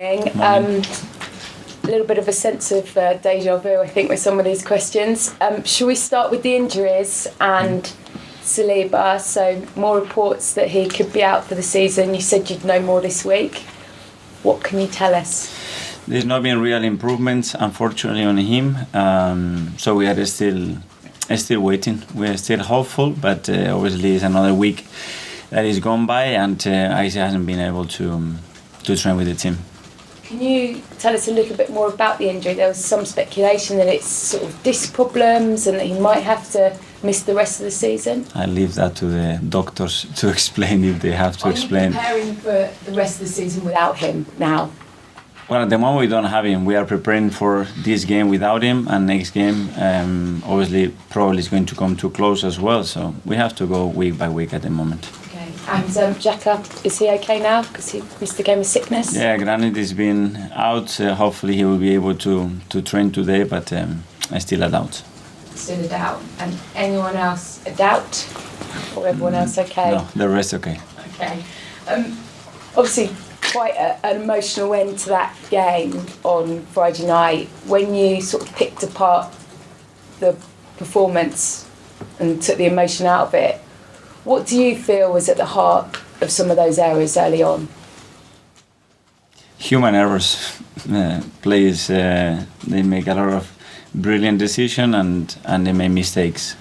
A little bit of a sense of deja vu, I think, with some of these questions. Shall we start with the injuries and Saliba? So more reports that he could be out for the season. You said you'd know more this week. What can you tell us? There's not been real improvements, unfortunately, on him. So we are still waiting. We are still hopeful, but obviously it's another week that is gone by, and Isaac hasn't been able to train with the team. Can you tell us a little bit more about the injury? There was some speculation that it's sort of disc problems and that he might have to miss the rest of the season. I leave that to the doctors to explain if they have to explain. Are you preparing for the rest of the season without him now? Well, at the moment we don't have him. We are preparing for this game without him, and next game obviously probably is going to come too close as well. So we have to go week by week at the moment. Okay. And Xhaka, is he okay now? Because he missed the game with sickness. Yeah, granted he's been out. Hopefully he will be able to train today, but I still a doubt. Still a doubt. And anyone else a doubt? Or everyone else okay? No, the rest okay. Okay. Obviously, quite an emotional end to that game on Friday night. When you sort of picked apart the performance and took the emotion out of it, what do you feel was at the heart of some of those errors early on? Human errors. Players, they make a lot of brilliant decisions and they make mistakes.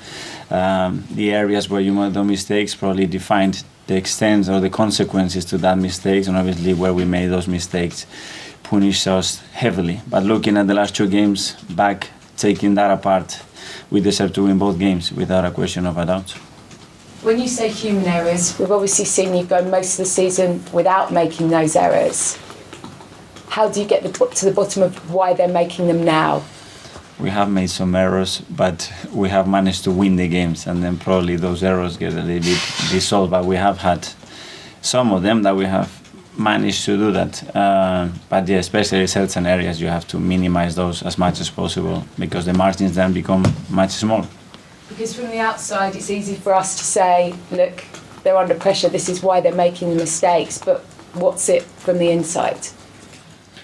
The areas where you made those mistakes probably defined the extent or the consequences to that mistakes, and obviously where we made those mistakes punished us heavily. But looking at the last two games back, taking that apart, we deserve to win both games without a question of a doubt. When you say human errors, we've obviously seen you go most of the season without making those errors. How do you get to the bottom of why they're making them now? We have made some errors, but we have managed to win the games, and then probably those errors get a little bit dissolved. But we have had some of them that we have managed to do that. But yeah, especially certain areas, you have to minimize those as much as possible because the margins then become much smaller. Because from the outside, it's easy for us to say, look, they're under pressure, this is why they're making the mistakes, but what's it from the inside?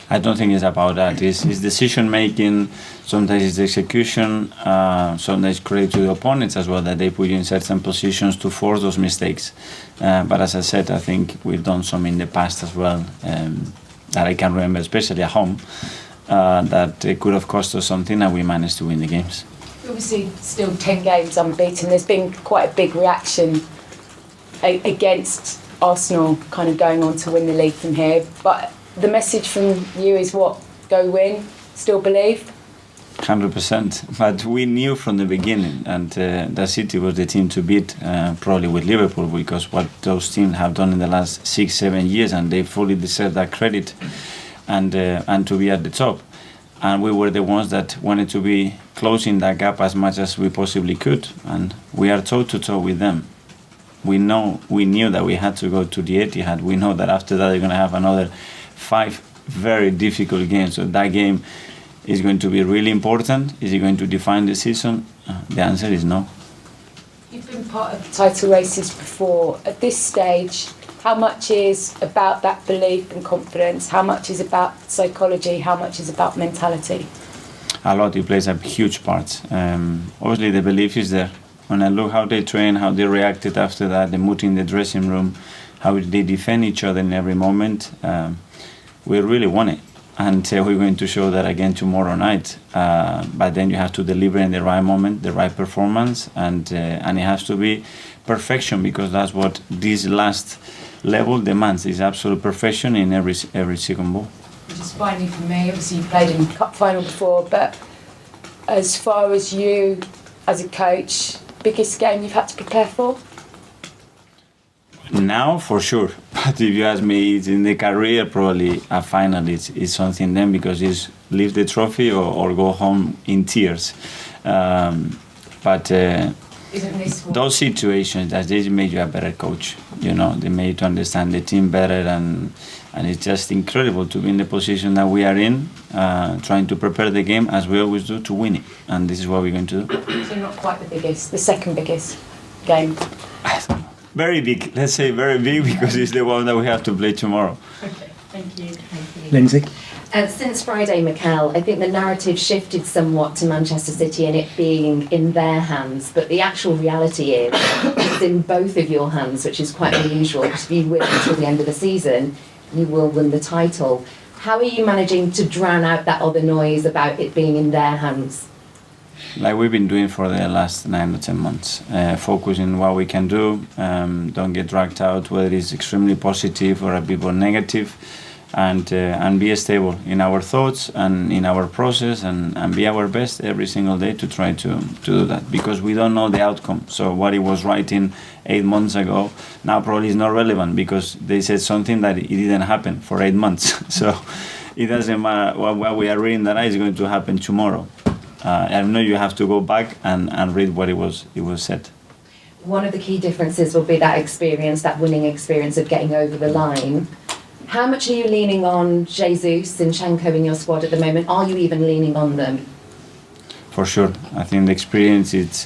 I don't think it's about that. It's decision making, sometimes it's execution, sometimes credit to the opponents as well, that they put you in certain positions to force those mistakes. But as I said, I think we've done some in the past as well, that I can remember, especially at home, that it could have cost us something and we managed to win the games. Obviously, still 10 games unbeaten. There's been quite a big reaction against Arsenal kind of going on to win the league from here. But the message from you is what? Go win? Still believe? 100%. But we knew from the beginning, and that City was the team to beat, probably with Liverpool, because what those teams have done in the last 6-7 years, and they fully deserve that credit and to be at the top. And we were the ones that wanted to be closing that gap as much as we possibly could, and we are toe-to-toe with them. We knew that we had to go to the Etihad. We know that after that they're going to have another 5 very difficult games. So that game is going to be really important. Is it going to define the season? The answer is no. You've been part of title races before. At this stage, how much is about that belief and confidence? How much is about psychology? How much is about mentality? A lot. It plays a huge part. Obviously, the belief is there. When I look how they train, how they reacted after that, the mood in the dressing room, how they defend each other in every moment, we really want it. And we're going to show that again tomorrow night. But then you have to deliver in the right moment, the right performance, and it has to be perfection, because that's what this last level demands, is absolute perfection in every second ball. Just finally for me, obviously you played in the cup final before, but as far as you as a coach, biggest game you've had to prepare for? Now, for sure. But if you ask me, it's in the career, probably a final is something then, because it's leave the trophy or go home in tears. But those situations, that they make you a better coach. You know, they make you to understand the team better, and it's just incredible to be in the position that we are in, trying to prepare the game as we always do to win it. And this is what we're going to do. So not quite the biggest, the second biggest game? Very big, let's say very big, because it's the one that we have to play tomorrow. Okay. Thank you. Lindsay? Since Friday, Mikel, I think the narrative shifted somewhat to Manchester City and it being in their hands, but the actual reality is it's in both of your hands, which is quite unusual, because if you win until the end of the season, you will win the title. How are you managing to drown out that other noise about it being in their hands? Like we've been doing for the last 9 or 10 months, focusing what we can do, don't get dragged out whether it's extremely positive or a bit more negative, and be stable in our thoughts and in our process, and be our best every single day to try to do that, because we don't know the outcome. So what he was writing 8 months ago now probably is not relevant, because they said something that it didn't happen for 8 months. So it doesn't matter what we are reading that is going to happen tomorrow. I know you have to go back and read what it was said. One of the key differences will be that experience, that winning experience of getting over the line. How much are you leaning on Jesus, Zinchenko in your squad at the moment? Are you even leaning on them? For sure. I think the experience is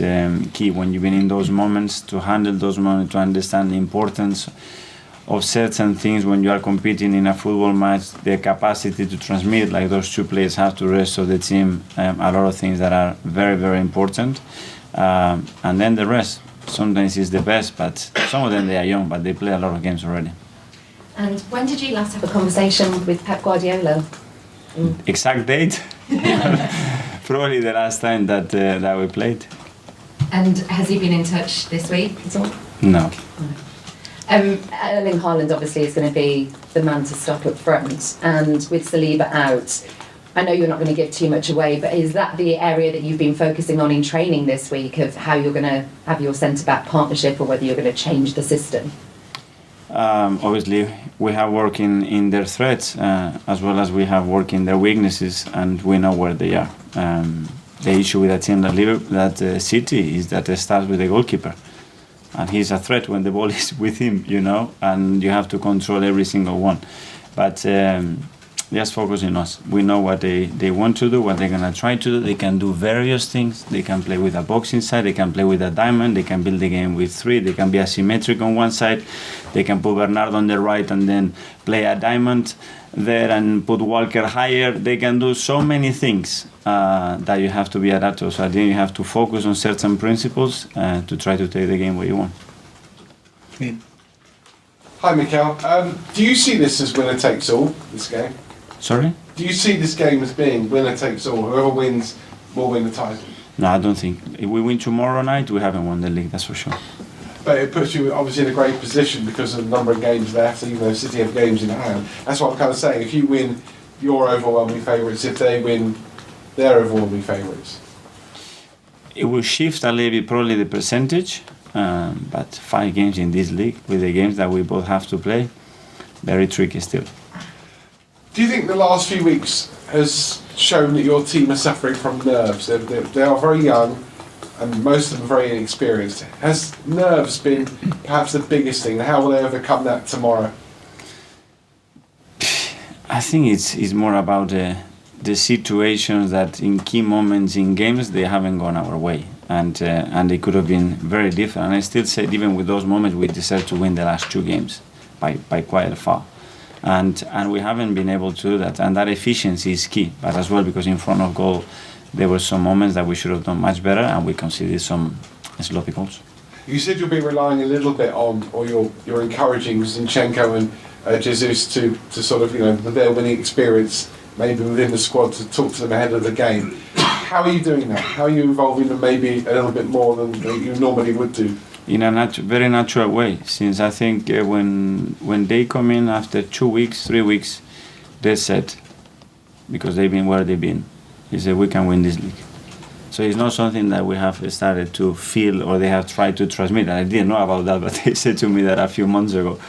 key when you've been in those moments, to handle those moments, to understand the importance of certain things when you are competing in a football match, the capacity to transmit, like those two players have to the rest of the team, a lot of things that are very, very important. And then the rest, sometimes is the best, but some of them, they are young, but they play a lot of games already. And when did you last have a conversation with Pep Guardiola? Exact date? Probably the last time that we played. And has he been in touch this week at all? No. Erling Haaland obviously is going to be the man to stop up front, and with Saliba out, I know you're not going to give too much away, but is that the area that you've been focusing on in training this week, of how you're going to have your centre-back partnership, or whether you're going to change the system? Obviously, we have work in their threats, as well as we have work in their weaknesses, and we know where they are. The issue with a team that City is that it starts with the goalkeeper. And he's a threat when the ball is with him, and you have to control every single one. But just focus on us. We know what they want to do, what they're going to try to do. They can do various things. They can play with a box inside. They can play with a diamond. They can build the game with three. They can be asymmetric on one side. They can put Bernardo on the right and then play a diamond there and put Walker higher. They can do so many things that you have to be adaptable. So I think you have to focus on certain principles to try to take the game where you want. Yeah. Hi, Mikel. Do you see this as winner takes all, this game? Sorry? Do you see this game as being winner takes all? Whoever wins will win the title? No, I don't think. If we win tomorrow night, we haven't won the league, that's for sure. But it puts you obviously in a great position because of the number of games left, even though City have games in hand. That's what I'm kind of saying. If you win, you're overwhelming favourites. If they win, they're overwhelming favourites. It will shift a little bit, probably the percentage, but 5 games in this league, with the games that we both have to play, very tricky still. Do you think the last few weeks has shown that your team are suffering from nerves? They are very young, and most of them very inexperienced. Has nerves been perhaps the biggest thing? How will they overcome that tomorrow? I think it's more about the situations that in key moments in games they haven't gone our way, and they could have been very different. And I still say, even with those moments, we deserve to win the last 2 games by quite far. And we haven't been able to do that, and that efficiency is key. But as well, because in front of goal, there were some moments that we should have done much better, and we conceded some sloppy goals. You said you'll be relying a little bit on, or you're encouraging Zinchenko and Jesus to sort of, with their winning experience, maybe within the squad, to talk to them ahead of the game. How are you doing that? How are you involving them maybe a little bit more than you normally would do? In a very natural way, since I think when they come in after 2 weeks, 3 weeks, they're set, because they've been where they've been. He said, we can win this league. So it's not something that we have started to feel or they have tried to transmit. And I didn't know about that, but they said to me that a few months ago.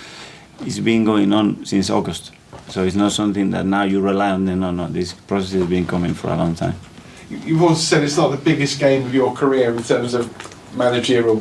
It's been going on since August. So it's not something that now you rely on them. No, this process has been coming for a long time. You've also said it's not the biggest game of your career in terms of managerial.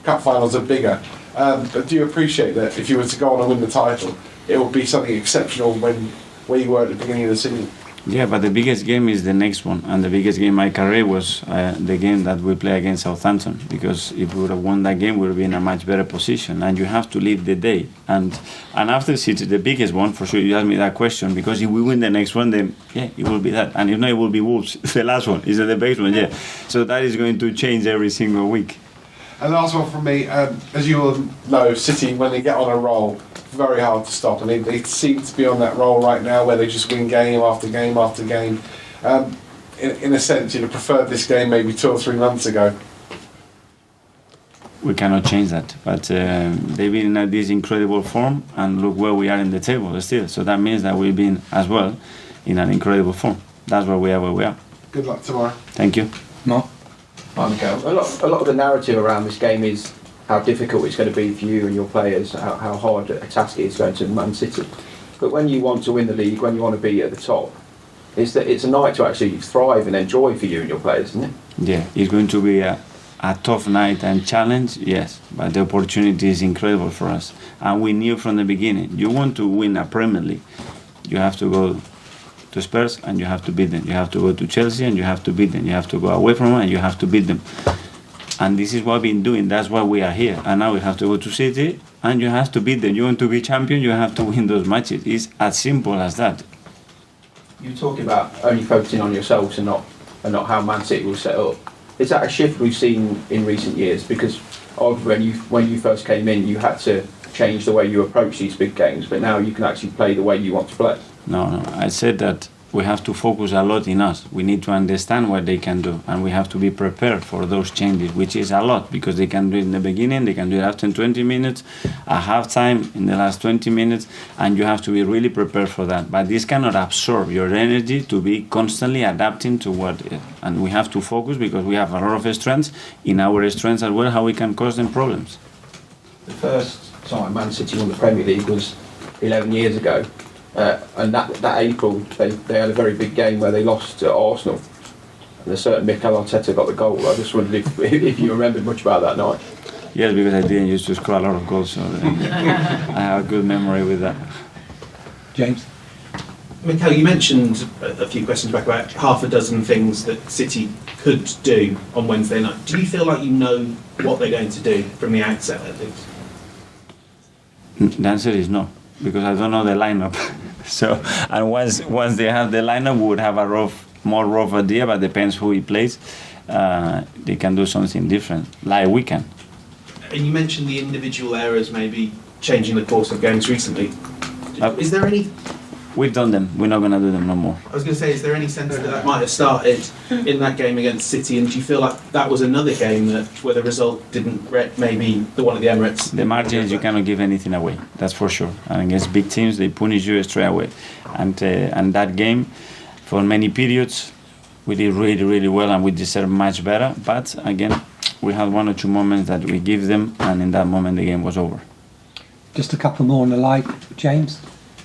Cup finals are bigger. But do you appreciate that if you were to go on and win the title, it would be something exceptional where you were at the beginning of the season? Yeah, but the biggest game is the next one, and the biggest game in my career was the game that we play against Southampton. Because if we would have won that game, we would have been in a much better position. And you have to live the day. And after City, the biggest one for sure. You asked me that question because if we win the next one, then yeah, it will be that. And if not, it will be Wolves. The last one is the best one. Yeah. So that is going to change every single week. And last one from me, as you all know, City, when they get on a roll, very hard to stop, and they seem to be on that roll right now where they just win game after game after game. In a sense, you'd have preferred this game maybe 2 or 3 months ago. We cannot change that, but they've been in this incredible form, and look where we are in the table still. So that means that we've been as well in an incredible form. That's where we are. Good luck tomorrow. Thank you. Mark? Hi, Mikel. A lot of the narrative around this game is how difficult it's going to be for you and your players, how hard a task it is going to Man City. But when you want to win the league, when you want to be at the top, it's a night to actually thrive and enjoy for you and your players, isn't it? Yeah, it's going to be a tough night and challenge, yes, but the opportunity is incredible for us. And we knew from the beginning, you want to win a Premier League, you have to go to Spurs and you have to beat them. You have to go to Chelsea and you have to beat them. You have to go away from them and you have to beat them. And this is what we've been doing. That's why we are here. And now we have to go to City and you have to beat them. You want to be champion, you have to win those matches. It's as simple as that. You're talking about only focusing on yourselves and not how Man City will set up. Is that a shift we've seen in recent years? Because when you first came in, you had to change the way you approach these big games, but now you can actually play the way you want to play. No. I said that we have to focus a lot in us. We need to understand what they can do, and we have to be prepared for those changes, which is a lot, because they can do it in the beginning, they can do it after 20 minutes, at halftime, in the last 20 minutes, and you have to be really prepared for that. But this cannot absorb your energy to be constantly adapting to what, and we have to focus because we have a lot of strengths in our strengths as well, how we can cause them problems. The first time Man City won the Premier League was 11 years ago. And that April, they had a very big game where they lost to Arsenal. And a certain Mikel Arteta got the goal. I just wondered if you remembered much about that night. Yes, because I didn't used to score a lot of goals, so I have a good memory with that. James? Mikel, you mentioned a few questions back about half a dozen things that City could do on Wednesday night. Do you feel like you know what they're going to do from the outset, at least? The answer is no, because I don't know the lineup. So, and once they have the lineup, we would have a more rough idea, but depends who he plays. They can do something different, like we can. And you mentioned the individual errors maybe changing the course of games recently. Is there any... We've done them. We're not going to do them no more. I was going to say, is there any sense that might have started in that game against City, and do you feel like that was another game where the result didn't maybe the one at the Emirates? The margins, you cannot give anything away, that's for sure. And against big teams, they punish you straight away. And that game, for many periods, we did really, really well, and we deserved much better. But again, we had 1 or 2 moments that we give them, and in that moment, the game was over. Just a couple more on the live, James.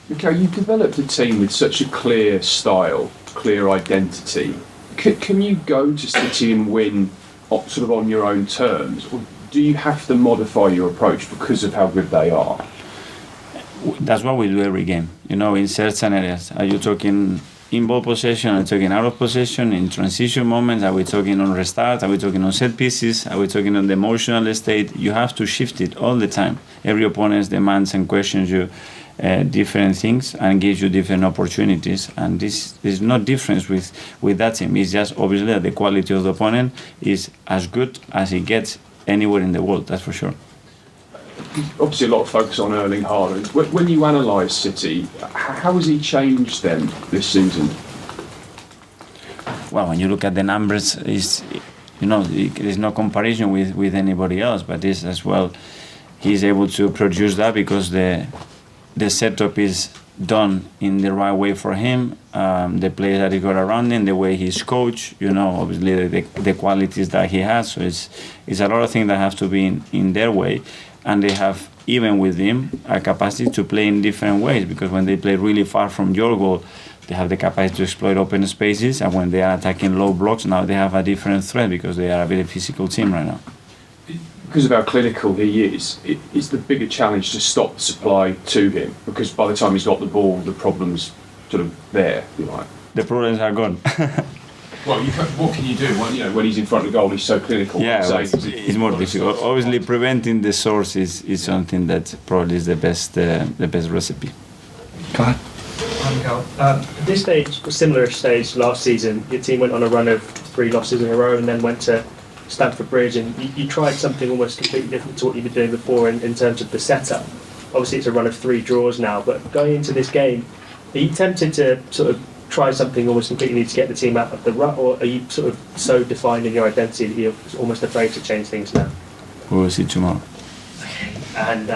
Mikel, you've developed a team with such a clear style, clear identity. Can you go to City and win sort of on your own terms, or do you have to modify your approach because of how good they are? That's what we do every game. You know, in certain areas. Are you talking in ball possession? Are you talking out of possession? In transition moments? Are we talking on restart? Are we talking on set pieces? Are we talking on the emotional state? You have to shift it all the time. Every opponent demands and questions you different things and gives you different opportunities, and this is no difference with that team. It's just obviously that the quality of the opponent is as good as it gets anywhere in the world, that's for sure. Obviously a lot of focus on Erling Haaland. When you analyse City, how has he changed them this season? Well, when you look at the numbers, there's no comparison with anybody else, but this as well, he's able to produce that because the setup is done in the right way for him, the players that he got around him, the way he's coached, obviously the qualities that he has. So it's a lot of things that have to be in their way, and they have, even with him, a capacity to play in different ways, because when they play really far from your goal, they have the capacity to exploit open spaces, and when they are attacking low blocks, now they have a different threat because they are a very physical team right now. Because of how clinical he is, it's the bigger challenge to stop the supply to him, because by the time he's got the ball, the problem's sort of there, if you like. the problems are gone. Well, what can you do? Well, you know, when he's in front of goal, he's so clinical. Yeah, So it's more difficult. Obviously, preventing the source is something that probably is the best recipe. Kyle? Hi, Mikel. At this stage, a similar stage last season, your team went on a run of 3 losses in a row and then went to Stamford Bridge, and you tried something almost completely different to what you've been doing before in terms of the setup. Obviously, it's a run of 3 draws now, but going into this game, are you tempted to sort of try something almost completely new to get the team out of the rut, or are you sort of so defined in your identity that you're almost afraid to change things now? We will see tomorrow. And